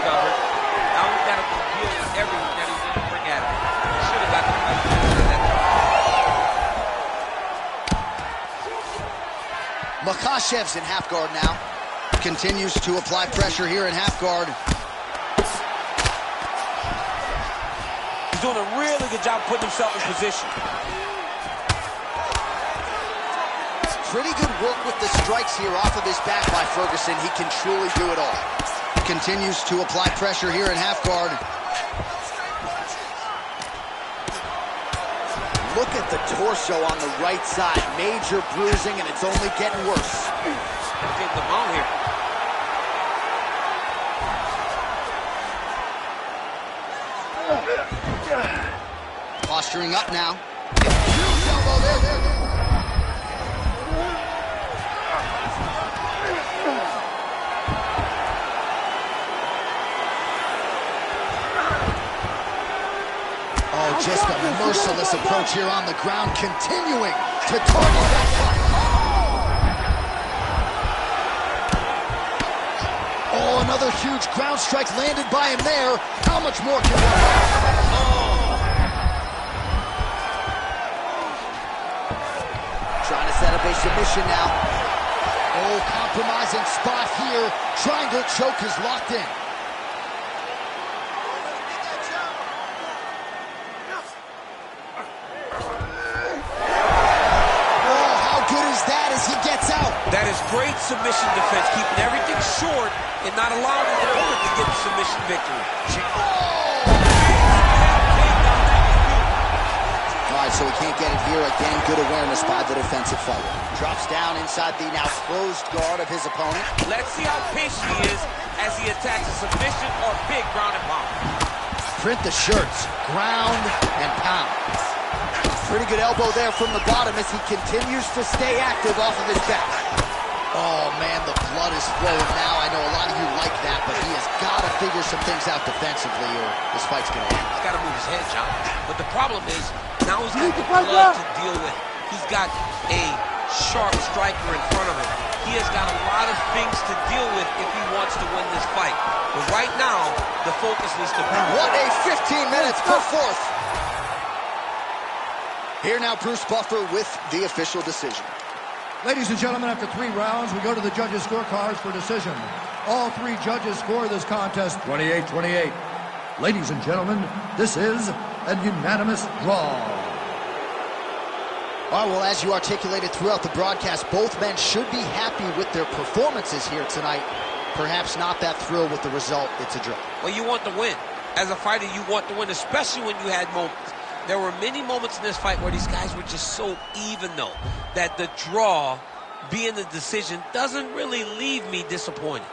Recovered. Now we've got to deal with everything that he's going to bring at him. He should have got the fight at that time. Makhachev's in half guard now. Continues to apply pressure here in half guard. He's doing a really good job putting himself in position. Pretty good work with the strikes here off of his back by Ferguson. He can truly do it all. Continues to apply pressure here in half guard. Look at the torso on the right side. Major bruising, and it's only getting worse. Get them out here. Posturing up now. Oh, just a merciless approach here on the ground, continuing to target that cut. Oh, another huge ground strike landed by him there. How much more can one have? Trying to set up a submission now. Oh, compromising spot here. Triangle choke is locked in. Oh, how good is that as he gets out? That is great submission defense, keeping everything short and not allowing his opponent to get the submission victory. All right, so he can't get it here. Again, good awareness by the defensive fighter. Drops down inside the now closed guard of his opponent. Let's see how patient he is as he attacks a submission or big ground and pound. Print the shirts, ground and pound. Pretty good elbow there from the bottom as he continues to stay active off of his back. Oh, man, the blood is flowing now. I know a lot of you like that, but he has got to figure some things out defensively or this fight's going to end. He's got to move his head, John. But the problem is, now he's got the blood to deal with. He's got a sharp striker in front of him. He has got a lot of things to deal with if he wants to win this fight. But right now, the focus needs to be. What a 15 minutes per fourth. Here now, Bruce Buffer with the official decision. Ladies and gentlemen, after 3 rounds, we go to the judges' scorecards for decision. All 3 judges score this contest 28-28. Ladies and gentlemen, this is a unanimous draw. All right, well, as you articulated throughout the broadcast, both men should be happy with their performances here tonight. Perhaps not that thrilled with the result. It's a draw. Well, you want to win. As a fighter, you want to win, especially when you had moments. There were many moments in this fight where these guys were just so even, though, that the draw, being the decision, doesn't really leave me disappointed.